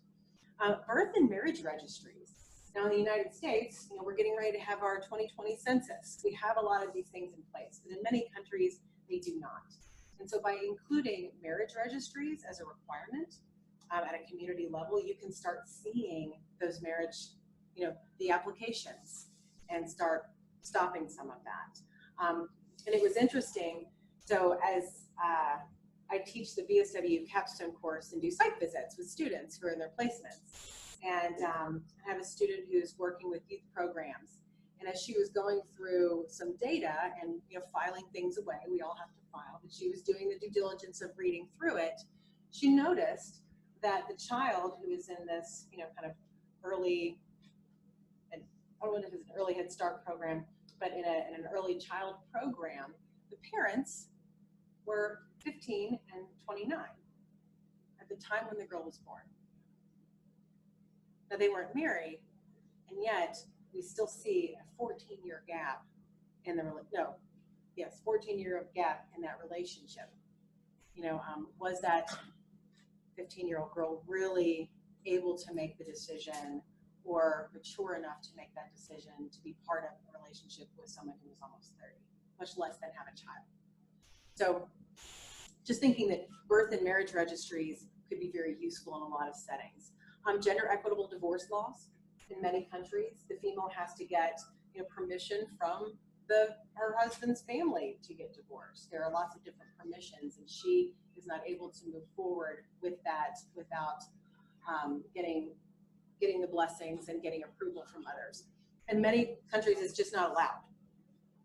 Birth and marriage registries. Now in the United States, we're getting ready to have our 2020 census. We have a lot of these things in place, but in many countries, they do not. And so by including marriage registries as a requirement at a community level, you can start seeing those marriage, the applications, and start stopping some of that. And it was interesting. So as I teach the VSW capstone course and do site visits with students who are in their placements. And I have a student who's working with youth programs. And as she was going through some data and filing things away, we all have to file, but she was doing the due diligence of reading through it, she noticed that the child who is in this kind of early, and I don't know if it's an early Head Start program, but in an early child program, the parents were 15 and 29 at the time when the girl was born. Now they weren't married, and yet we still see a 14-year gap in the 14-year gap in that relationship. Was that 15-year-old girl really able to make the decision or mature enough to make that decision to be part of a relationship with someone who was almost 30, much less than have a child? So just thinking that birth and marriage registries could be very useful in a lot of settings. Gender equitable divorce laws in many countries, the female has to get permission from her husband's family to get divorced. There are lots of different permissions, and she is not able to move forward with that without getting the blessings and getting approval from others. In many countries, it's just not allowed.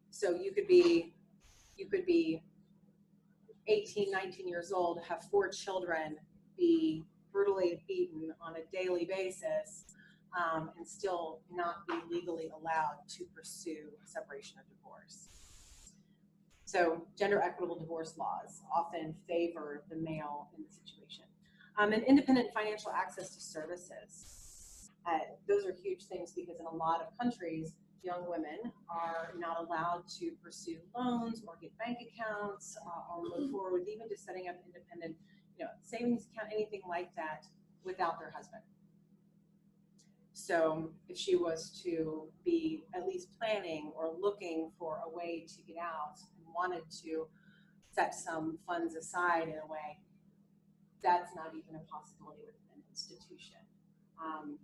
So you could be 18, 19 years old, have 4 children, be brutally beaten on a daily basis, and still not be legally allowed to pursue separation of divorce. So gender equitable divorce laws often favor the male in the situation. And independent financial access to services. Those are huge things because in a lot of countries, young women are not allowed to pursue loans or get bank accounts or move forward with even just setting up independent savings account, anything like that, without their husband. So if she was to be at least planning or looking for a way to get out and wanted to set some funds aside in a way, that's not even a possibility within an institution.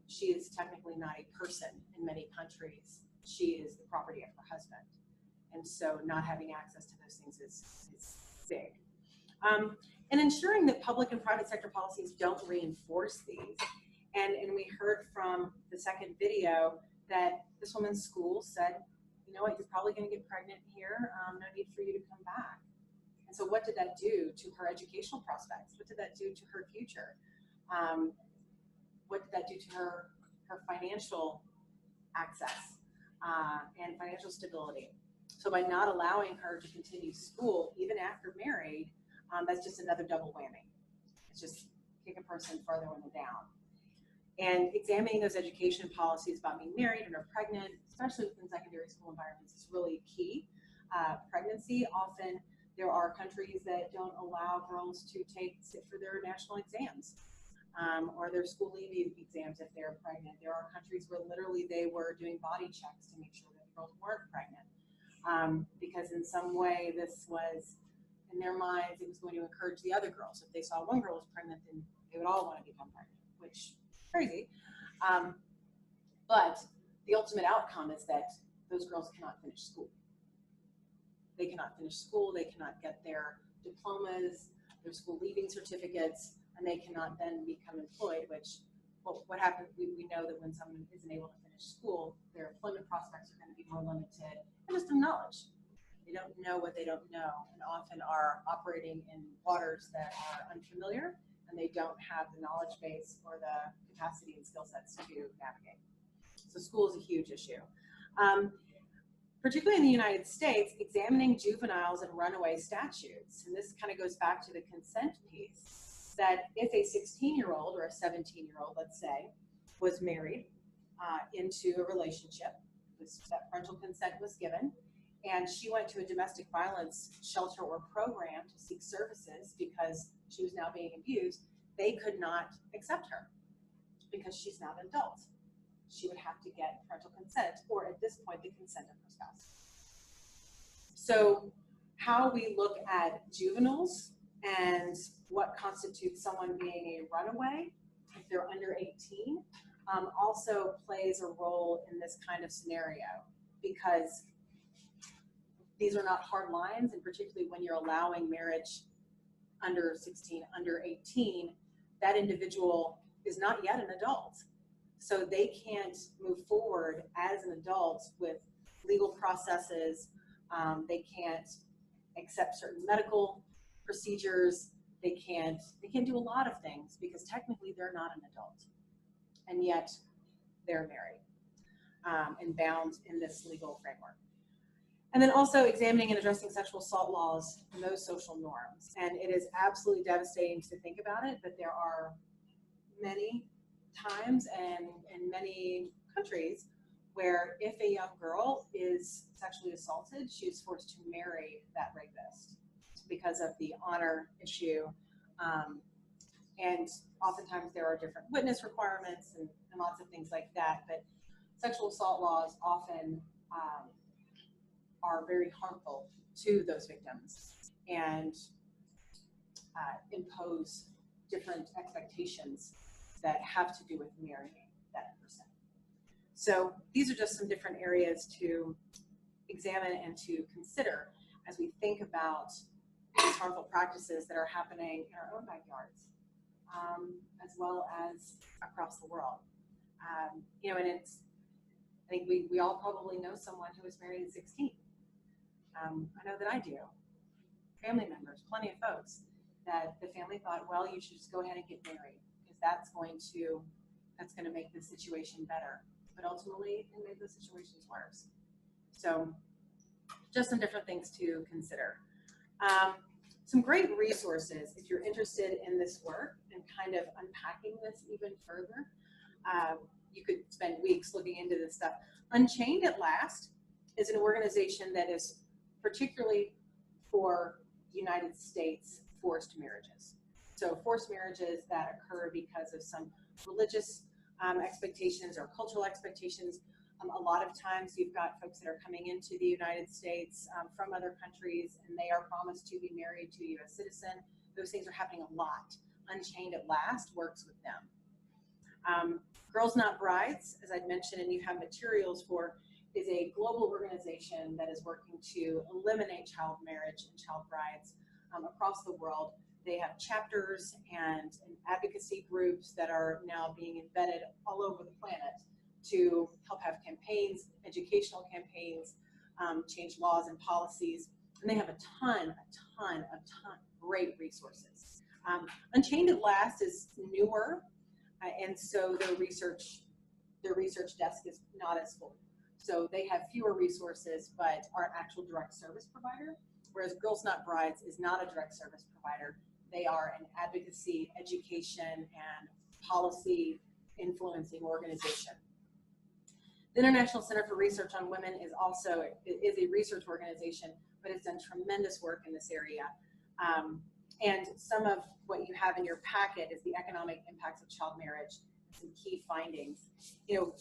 She is technically not a person in many countries. She is the property of her husband. And so not having access to those things is big. And ensuring that public and private sector policies don't reinforce these. And we heard from the second video that this woman's school said, you know what, you're probably going to get pregnant here. No need for you to come back. And so what did that do to her educational prospects? What did that do to her future? What did that do to her financial access and financial stability? So by not allowing her to continue school, even after married, that's just another double whammy. It's just kick a person further on the down. And examining those education policies about being married and or pregnant, especially within secondary school environments, is really key. Pregnancy, often there are countries that don't allow girls to sit for their national exams or their school leaving exams if they're pregnant. There are countries where literally they were doing body checks to make sure that girls weren't pregnant because in some way this was, in their minds, it was going to encourage the other girls. If they saw one girl was pregnant, then they would all want to become pregnant, which crazy. But the ultimate outcome is that those girls cannot finish school. They cannot finish school, they cannot get their diplomas, their school leaving certificates, and they cannot then become employed, which, well, what happens, we know that when someone isn't able to finish school, their employment prospects are going to be more limited, and just their knowledge. They don't know what they don't know, and often are operating in waters that are unfamiliar, and they don't have the knowledge base or the capacity and skill sets to navigate. So school is a huge issue. Particularly in the United States, examining juveniles and runaway statutes, and this kind of goes back to the consent piece, that if a 16-year-old or a 17-year-old, let's say, was married into a relationship, that parental consent was given, and she went to a domestic violence shelter or program to seek services because she was now being abused, they could not accept her because she's not an adult. She would have to get parental consent, or at this point, the consent of her spouse. So how we look at juveniles and what constitutes someone being a runaway, if they're under 18, also plays a role in this kind of scenario, because these are not hard lines, and particularly when you're allowing marriage under 16, under 18, that individual is not yet an adult. So they can't move forward as an adult with legal processes. They can't accept certain medical procedures. They can't do a lot of things because technically they're not an adult, and yet they're married and bound in this legal framework. And then also examining and addressing sexual assault laws and those social norms. And it is absolutely devastating to think about it, but there are many times and in many countries where if a young girl is sexually assaulted, she is forced to marry that rapist because of the honor issue. And oftentimes there are different witness requirements and lots of things like that. But sexual assault laws often are very harmful to those victims and impose different expectations that have to do with marrying that person. So these are just some different areas to examine and to consider as we think about these harmful practices that are happening in our own backyards, as well as across the world. You know, and I think we all probably know someone who was married at 16. I know that I do. Family members, plenty of folks, that the family thought, well, you should just go ahead and get married because that's going to make the situation better. But ultimately, it made the situations worse. So just some different things to consider. Some great resources if you're interested in this work and kind of unpacking this even further. You could spend weeks looking into this stuff. Unchained at Last is an organization that is particularly for United States forced marriages. So forced marriages that occur because of some religious expectations or cultural expectations. A lot of times you've got folks that are coming into the United States from other countries and they are promised to be married to a U.S. citizen. Those things are happening a lot. Unchained at Last works with them. Girls Not Brides, as I'd mentioned and you have materials for, is a global organization that is working to eliminate child marriage and child brides across the world. They have chapters and advocacy groups that are now being embedded all over the planet to help have campaigns, educational campaigns, change laws and policies. And they have a ton of great resources. Unchained at Last is newer, and so their research desk is not as full. So they have fewer resources, but are an actual direct service provider, whereas Girls Not Brides is not a direct service provider. They are an advocacy, education, and policy influencing organization. The International Center for Research on Women is also a research organization, but it's done tremendous work in this area. And some of what you have in your packet is the economic impacts of child marriage, some key findings. You know,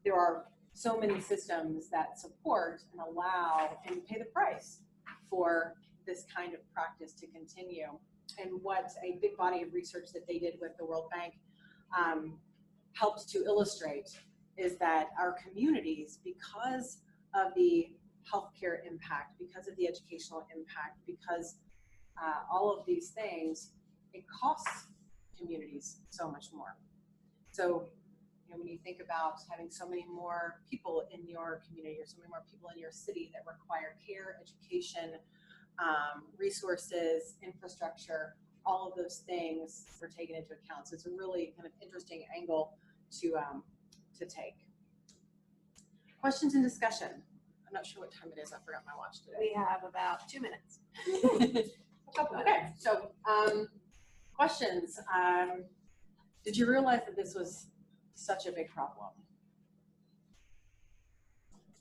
there are so many systems that support and allow and pay the price for this kind of practice to continue. And what a big body of research that they did with the World Bank helped to illustrate is that our communities, because of the healthcare impact, because of the educational impact, because all of these things, it costs communities so much more. So, you know, when you think about having so many more people in your community or so many more people in your city that require care, education, resources, infrastructure, all of those things were taken into account. So it's a really kind of interesting angle to take. Questions and discussion. I'm not sure what time it is. I forgot my watch today. We have about 2 minutes. Okay, so questions. Did you realize that this was such a big problem?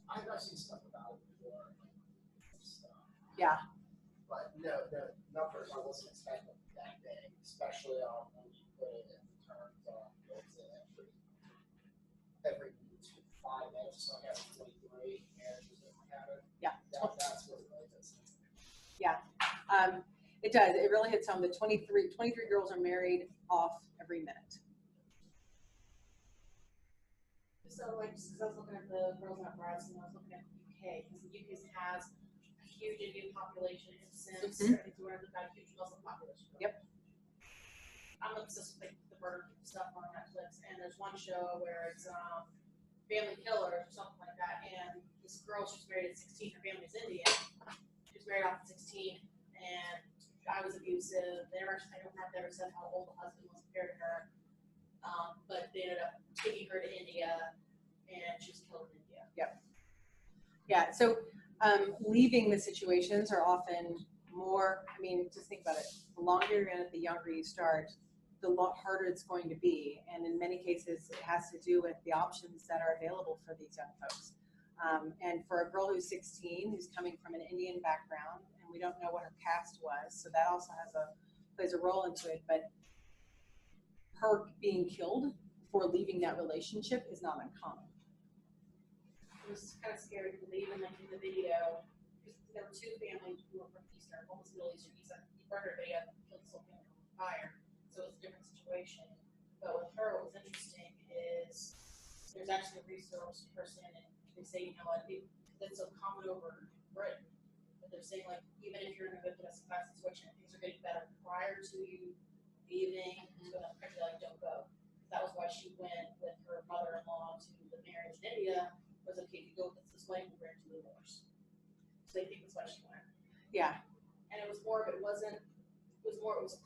I've seen stuff about it before. Yeah. But no, the numbers I wasn't expecting that big, especially when you put it in terms of every 5 minutes, so I have 23 marriages that we have it. Yeah. That's what it really does. Yeah. It does. It really hits home. The 23 girls are married off every minute. So, like, just because I was looking at the Girls Not Brides and I was looking at the UK, because the UK has a huge Indian population and since I think we've got a huge Muslim population. Yep. I'm obsessed with like, the murder stuff on Netflix, and there's one show where it's Family Killers or something like that, and this girl, she's married at 16, her family's Indian. She was married off at 16, and I was abusive. I don't have ever said how old the husband was compared to her, but they ended up taking her to India. And she was killed in India. Yep. Yeah, so leaving the situations are often more, I mean, just think about it. The longer you're in it, the younger you start, the harder it's going to be. And in many cases, it has to do with the options that are available for these young folks. And for a girl who's 16, who's coming from an Indian background, and we don't know what her caste was, so that also plays a role into it. But her being killed for leaving that relationship is not uncommon. It was kind of scary to leave, and like in the video, there were two families who were from Eastern, one was Middle Eastern. He burned her video, killed his whole family on fire, so it was a different situation. But with her, what was interesting is there's actually a resource person, and they say, you know what, that's so common over Britain, but they're saying like even if you're in a good domestic violence situation, things are getting better prior to you leaving to another country, like don't go. That was why she went with her mother-in-law to the marriage in India. Was okay to go with this way, we're into divorce. So I think that's why she went. Yeah. And it was more of, it was a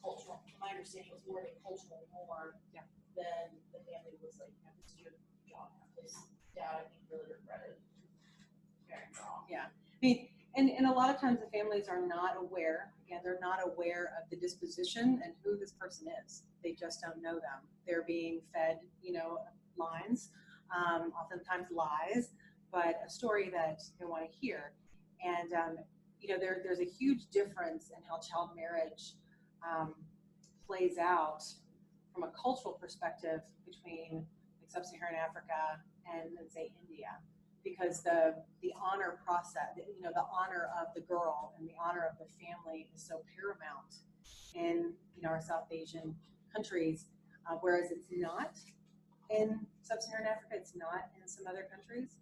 cultural, from my understanding, it was more of a cultural norm than the family was like, this is your job. His dad, I think, really regretted marrying her off. Yeah. I mean, and a lot of times the families are not aware, again, they're not aware of the disposition and who this person is. They just don't know them. They're being fed, you know, lines. Oftentimes lies, but a story that they want to hear. And, you know, there's a huge difference in how child marriage plays out from a cultural perspective between like, sub-Saharan Africa and, let's say, India, because the honor process, you know, the honor of the girl and the honor of the family is so paramount in, you know, our South Asian countries, whereas it's not in sub-Saharan Africa, it's not in some other countries.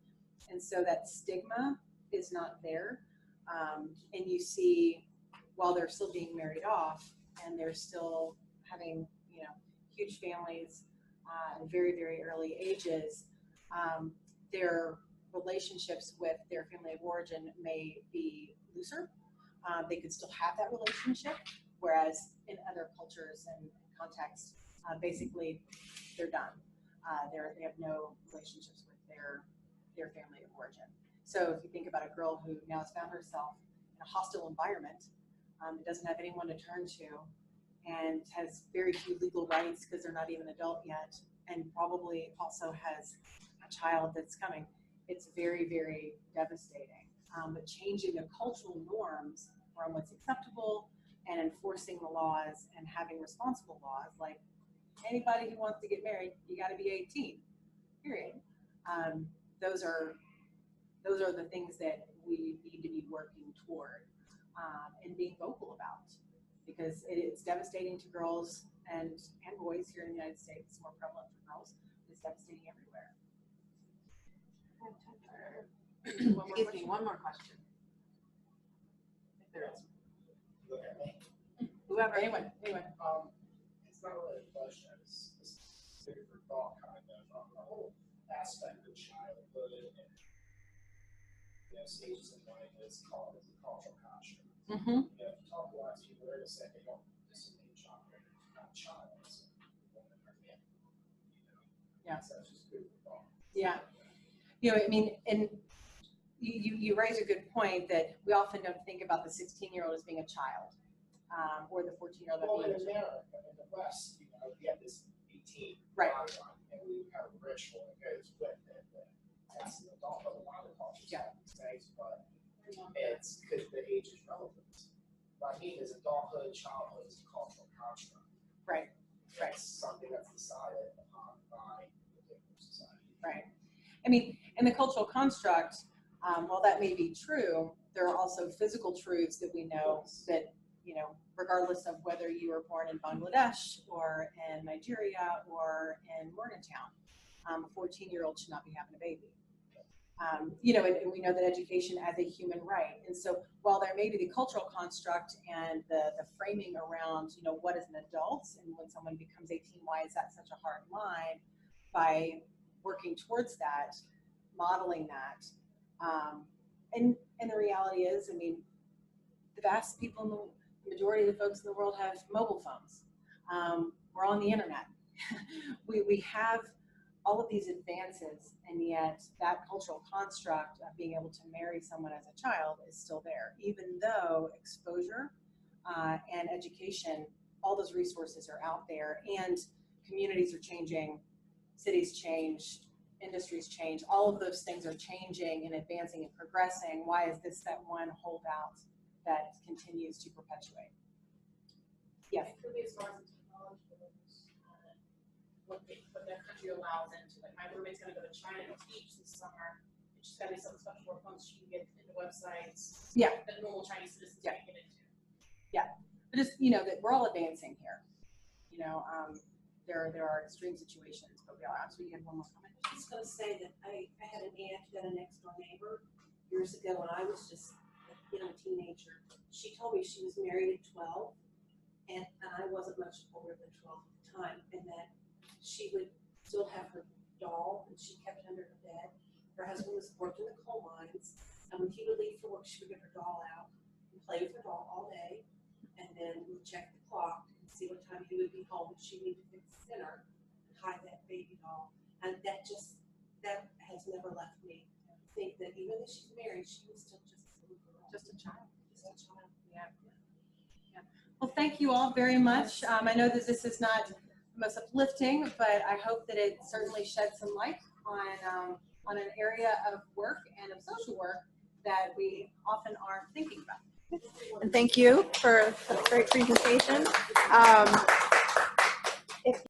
And so that stigma is not there. And you see while they're still being married off and they're still having, you know, huge families at very, very early ages, their relationships with their family of origin may be looser. They could still have that relationship, whereas in other cultures and contexts, basically they're done. They have no relationships with their family of origin. So if you think about a girl who now has found herself in a hostile environment, doesn't have anyone to turn to, and has very few legal rights because they're not even adult yet, and probably also has a child that's coming, it's very, very devastating. But changing the cultural norms around what's acceptable and enforcing the laws and having responsible laws, like anybody who wants to get married, you got to be 18, period. Those are the things that we need to be working toward and being vocal about, because it's devastating to girls and boys here in the United States. It's more prevalent for girls. It's devastating everywhere. Excuse me, one more question. If there is. Look at me. Whoever, anyone. It's not really a question, it's bigger for thought kind of, the whole aspect of childhood and, you know, stages in life is called as a cultural construct. Mm-hmm. You know, if you talk to a lot of people, they're gonna say they don't participate in childhood, it's not a child, it's a woman or man, you know? Yeah. So that's just food for thought. Yeah. You know, I mean, and you raise a good point that we often don't think about the 16-year-old as being a child, or the 14-year-old. Well, in America, in the West, you know, we have this 18 right, and we have a ritual that goes with it. That's an adulthood, a lot of cultures have these things, but it's because the age is relevant. What I mean is adulthood, childhood is a cultural construct. Right. Right. It's something that's decided upon by the particular society. Right. I mean, in the cultural construct, while that may be true, there are also physical truths that we know that, you know, regardless of whether you were born in Bangladesh or in Nigeria or in Morgantown, a 14-year-old should not be having a baby. You know, and we know that education as a human right. And so while there may be the cultural construct and the framing around, you know, what is an adult and when someone becomes 18, why is that such a hard line? By working towards that, modeling that. And the reality is, I mean, the vast people, the majority of the folks in the world have mobile phones. We're on the internet. we have all of these advances, and yet that cultural construct of being able to marry someone as a child is still there, even though exposure and education, all those resources are out there, and communities are changing, cities change, industries change, all of those things are changing and advancing and progressing. Why is this that one holdout that continues to perpetuate? Yes. It could be as far as the technology goes, what their country allows into. Like my roommate's gonna go to China to teach this summer, and she's gotta be something special work on so she can get into websites that normal Chinese citizens can't get into. Yeah, but just, you know, that we're all advancing here. You know, there are extreme situations, but we are. Actually, you had one more comment. I was just going to say that I had an aunt who had a next door neighbor years ago when I was just a young teenager. She told me she was married at 12, and I wasn't much older than 12 at the time, and that she would still have her doll, and she kept it under her bed. Her husband worked in the coal mines, and when he would leave for work, she would get her doll out and play with her doll all day, and then would check the clock and see what time he would be home. She needed to fix dinner and hide that baby doll. And that has never left me. I think that even though she's married, she was still just a little girl. Just a child. Just a child. Yeah. Yeah. Well, thank you all very much. I know that this is not the most uplifting, but I hope that it certainly sheds some light on an area of work and of social work that we often aren't thinking about. And thank you for a great presentation.